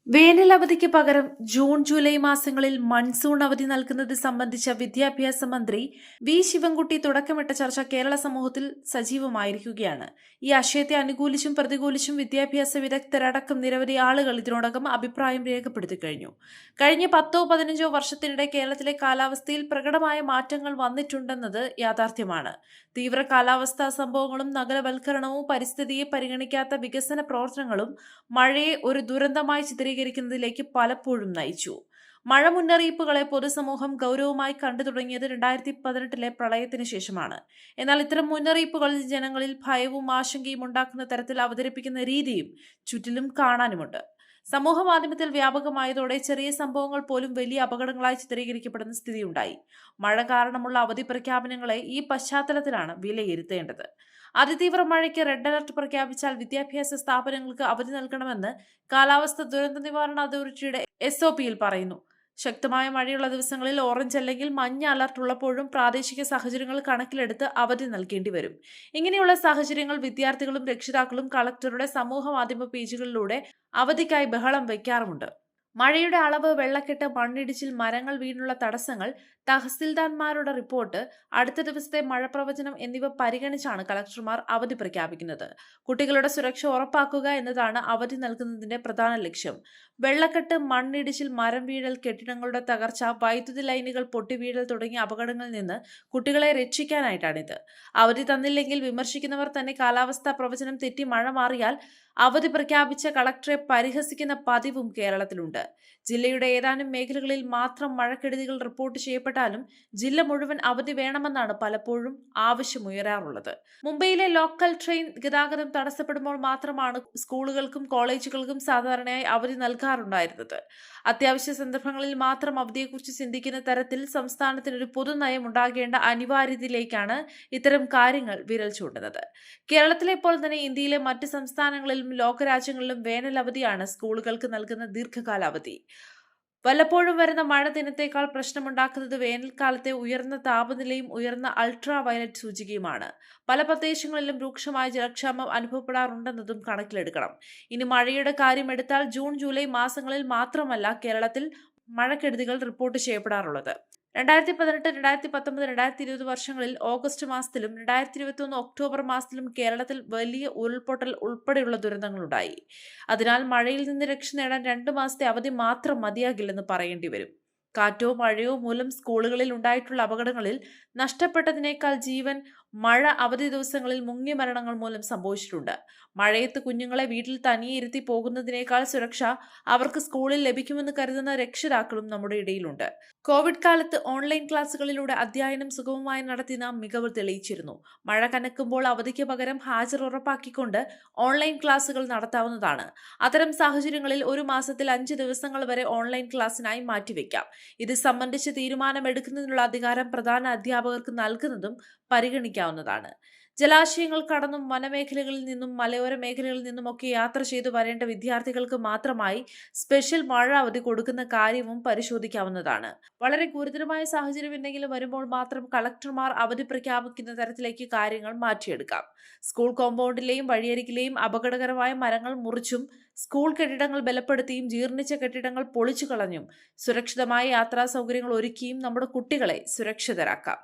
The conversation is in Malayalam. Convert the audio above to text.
വേനൽ അവധിക്ക് പകരം ജൂൺ ജൂലൈ മാസങ്ങളിൽ മൺസൂൺ അവധി നൽകുന്നത് സംബന്ധിച്ച വിദ്യാഭ്യാസ മന്ത്രി വി ശിവൻകുട്ടി തുടക്കമിട്ട ചർച്ച കേരള സമൂഹത്തിൽ സജീവമായിരിക്കുകയാണ്. ഈ ആശയത്തെ അനുകൂലിച്ചും പ്രതികൂലിച്ചും വിദ്യാഭ്യാസ വിദഗ്ധരടക്കം നിരവധി ആളുകൾ ഇതിനോടകം അഭിപ്രായം രേഖപ്പെടുത്തി കഴിഞ്ഞു. കഴിഞ്ഞ 10-15 വർഷത്തിനിടെ കേരളത്തിലെ കാലാവസ്ഥയിൽ പ്രകടമായ മാറ്റങ്ങൾ വന്നിട്ടുണ്ടെന്നത് യാഥാർത്ഥ്യമാണ്. തീവ്ര കാലാവസ്ഥാ സംഭവങ്ങളും നഗരവൽക്കരണവും പരിസ്ഥിതിയെ പരിഗണിക്കാത്ത വികസന പ്രവർത്തനങ്ങളും മഴയെ ഒരു ദുരന്തമായി ചിത്രീകരിക്കുന്നതിലേക്ക് പലപ്പോഴും നയിച്ചു. മഴ മുന്നറിയിപ്പുകളെ പൊതുസമൂഹം ഗൗരവമായി കണ്ടു തുടങ്ങിയത് 2018 പ്രളയത്തിന് ശേഷമാണ്. എന്നാൽ ഇത്തരം മുന്നറിയിപ്പുകൾ ജനങ്ങളിൽ ഭയവും ആശങ്കയും ഉണ്ടാക്കുന്ന തരത്തിൽ അവതരിപ്പിക്കുന്ന രീതിയും ചുറ്റിലും കാണാനുമുണ്ട്. സമൂഹ മാധ്യമത്തിൽ വ്യാപകമായതോടെ ചെറിയ സംഭവങ്ങൾ പോലും വലിയ അപകടങ്ങളായി ചിത്രീകരിക്കപ്പെടുന്ന സ്ഥിതിയുണ്ടായി. മഴ കാരണമുള്ള അവധി പ്രഖ്യാപനങ്ങളെ ഈ പശ്ചാത്തലത്തിലാണ് വിലയിരുത്തേണ്ടത്. അതിതീവ്ര മഴയ്ക്ക് റെഡ് അലർട്ട് പ്രഖ്യാപിച്ചാൽ വിദ്യാഭ്യാസ സ്ഥാപനങ്ങൾക്ക് അവധി നൽകണമെന്ന് കാലാവസ്ഥാ ദുരന്ത നിവാരണ അതോറിറ്റിയുടെ SOPയിൽ പറയുന്നു. ശക്തമായ മഴയുള്ള ദിവസങ്ങളിൽ ഓറഞ്ച് അല്ലെങ്കിൽ മഞ്ഞ അലർട്ട് ഉള്ളപ്പോഴും പ്രാദേശിക സാഹചര്യങ്ങൾ കണക്കിലെടുത്ത് അവധി നൽകേണ്ടി വരും. ഇങ്ങനെയുള്ള സാഹചര്യങ്ങൾ വിദ്യാർത്ഥികളും രക്ഷിതാക്കളും കളക്ടറുടെ സമൂഹ മാധ്യമ പേജുകളിലൂടെ അവധിക്കായി ബഹളം വയ്ക്കാറുമുണ്ട്. മഴയുടെ അളവ്, വെള്ളക്കെട്ട്, മണ്ണിടിച്ചിൽ, മരങ്ങൾ വീണുള്ള തടസ്സങ്ങൾ, തഹസിൽദാർമാരുടെ റിപ്പോർട്ട്, അടുത്ത ദിവസത്തെ മഴ പ്രവചനം എന്നിവ പരിഗണിച്ചാണ് കളക്ടർമാർ അവധി പ്രഖ്യാപിക്കുന്നത്. കുട്ടികളുടെ സുരക്ഷ ഉറപ്പാക്കുക എന്നതാണ് അവധി നൽകുന്നതിന്റെ പ്രധാന ലക്ഷ്യം. വെള്ളക്കെട്ട്, മണ്ണിടിച്ചിൽ, മരം വീഴൽ, കെട്ടിടങ്ങളുടെ തകർച്ച, വൈദ്യുതി ലൈനുകൾ പൊട്ടിവീഴൽ തുടങ്ങിയ അപകടങ്ങളിൽ നിന്ന് കുട്ടികളെ രക്ഷിക്കാനായിട്ടാണിത്. അവധി തന്നില്ലെങ്കിൽ വിമർശിക്കുന്നവർ തന്നെ കാലാവസ്ഥാ പ്രവചനം തെറ്റി മഴ മാറിയാൽ അവധി പ്രഖ്യാപിച്ച കളക്ടറെ പരിഹസിക്കുന്ന പതിവും കേരളത്തിലുണ്ട്. ജില്ലയുടെ ഏതാനും മേഖലകളിൽ മാത്രം മഴക്കെടുതികൾ റിപ്പോർട്ട് ചെയ്യപ്പെട്ടാലും ജില്ല മുഴുവൻ അവധി വേണമെന്നാണ് പലപ്പോഴും ആവശ്യമുയരാറുള്ളത്. മുംബൈയിലെ ലോക്കൽ ട്രെയിൻ ഗതാഗതം തടസ്സപ്പെടുമ്പോൾ മാത്രമാണ് സ്കൂളുകൾക്കും കോളേജുകൾക്കും സാധാരണയായി അവധി നൽകാറുണ്ടായിരുന്നത്. അത്യാവശ്യ സന്ദർഭങ്ങളിൽ മാത്രം അവധിയെക്കുറിച്ച് ചിന്തിക്കുന്ന തരത്തിൽ സംസ്ഥാനത്തിനൊരു പൊതുനയം ഉണ്ടാകേണ്ട അനിവാര്യതയിലേക്കാണ് ഇത്തരം കാര്യങ്ങൾ വിരൽ ചൂണ്ടുന്നത്. കേരളത്തിലെ പോലെ തന്നെ ഇന്ത്യയിലെ മറ്റ് സംസ്ഥാനങ്ങളിലും ലോകരാജ്യങ്ങളിലും വേനൽ അവധിയാണ് സ്കൂളുകൾക്ക് നൽകുന്ന ദീർഘകാലാവധി. വല്ലപ്പോഴും വരുന്ന മഴ ദിനത്തേക്കാൾ പ്രശ്നമുണ്ടാക്കുന്നത് വേനൽക്കാലത്തെ ഉയർന്ന താപനിലയും ഉയർന്ന അൾട്രാ വയലറ്റ് സൂചികയുമാണ്. പല പ്രദേശങ്ങളിലും രൂക്ഷമായ ജലക്ഷാമം അനുഭവപ്പെടാറുണ്ടെന്നതും കണക്കിലെടുക്കണം. ഇനി മഴയുടെ കാര്യമെടുത്താൽ ജൂൺ ജൂലൈ മാസങ്ങളിൽ മാത്രമല്ല കേരളത്തിൽ മഴക്കെടുതികൾ റിപ്പോർട്ട് ചെയ്യപ്പെടാറുള്ളത്. 2018, 2019, 2020 വർഷങ്ങളിൽ ഓഗസ്റ്റ് മാസത്തിലും 2021 ഒക്ടോബർ മാസത്തിലും കേരളത്തിൽ വലിയ ഉരുൾപൊട്ടൽ ഉൾപ്പെടെയുള്ള ദുരന്തങ്ങളുണ്ടായി. അതിനാൽ മഴയിൽ നിന്ന് രക്ഷ നേടാൻ 2 മാസത്തെ അവധി മാത്രം മതിയാകില്ലെന്ന് പറയേണ്ടി വരും. കാറ്റോ മഴയോ മൂലം സ്കൂളുകളിൽ ഉണ്ടായിട്ടുള്ള അപകടങ്ങളിൽ നഷ്ടപ്പെട്ടതിനേക്കാൾ ജീവൻ മഴ അവധി ദിവസങ്ങളിൽ മുങ്ങിയ മരണങ്ങൾ മൂലം സംഭവിച്ചിട്ടുണ്ട്. മഴയത്ത് കുഞ്ഞുങ്ങളെ വീട്ടിൽ തനിയെ ഇരുത്തി പോകുന്നതിനേക്കാൾ സുരക്ഷ അവർക്ക് സ്കൂളിൽ ലഭിക്കുമെന്ന് കരുതുന്ന രക്ഷിതാക്കളും നമ്മുടെ ഇടയിലുണ്ട്. കോവിഡ് കാലത്ത് ഓൺലൈൻ ക്ലാസുകളിലൂടെ അധ്യയനം സുഗമമായി നടത്തി നാം മികവ് തെളിയിച്ചിരുന്നു. മഴ കനക്കുമ്പോൾ അവധിക്ക് പകരം ഹാജർ ഉറപ്പാക്കിക്കൊണ്ട് ഓൺലൈൻ ക്ലാസുകൾ നടത്താവുന്നതാണ്. അത്തരം സാഹചര്യങ്ങളിൽ ഒരു മാസത്തിൽ 5 ദിവസങ്ങൾ വരെ ഓൺലൈൻ ക്ലാസ്സിനായി മാറ്റിവെക്കാം. ഇത് സംബന്ധിച്ച് തീരുമാനമെടുക്കുന്നതിനുള്ള അധികാരം പ്രധാന അധ്യാപകർക്ക് നൽകുന്നതും പരിഗണിക്കാവുന്നതാണ്. ജലാശയങ്ങൾ കടന്നും വനമേഖലകളിൽ നിന്നും മലയോര മേഖലകളിൽ നിന്നുമൊക്കെ യാത്ര ചെയ്തു വരേണ്ട വിദ്യാർത്ഥികൾക്ക് മാത്രമായി സ്പെഷ്യൽ മഴ അവധി കൊടുക്കുന്ന കാര്യവും പരിശോധിക്കാവുന്നതാണ്. വളരെ ഗുരുതരമായ സാഹചര്യം എന്തെങ്കിലും വരുമ്പോൾ മാത്രം കളക്ടർമാർ അവധി പ്രഖ്യാപിക്കുന്ന തരത്തിലേക്ക് കാര്യങ്ങൾ മാറ്റിയെടുക്കാം. സ്കൂൾ കോമ്പൗണ്ടിലെയും വഴിയരികിലെയും അപകടകരമായ മരങ്ങൾ മുറിച്ചും സ്കൂൾ കെട്ടിടങ്ങൾ ബലപ്പെടുത്തിയും ജീർണിച്ച കെട്ടിടങ്ങൾ പൊളിച്ചു കളഞ്ഞും സുരക്ഷിതമായ യാത്രാ സൗകര്യങ്ങൾ ഒരുക്കിയും നമ്മുടെ കുട്ടികളെ സുരക്ഷിതരാക്കാം.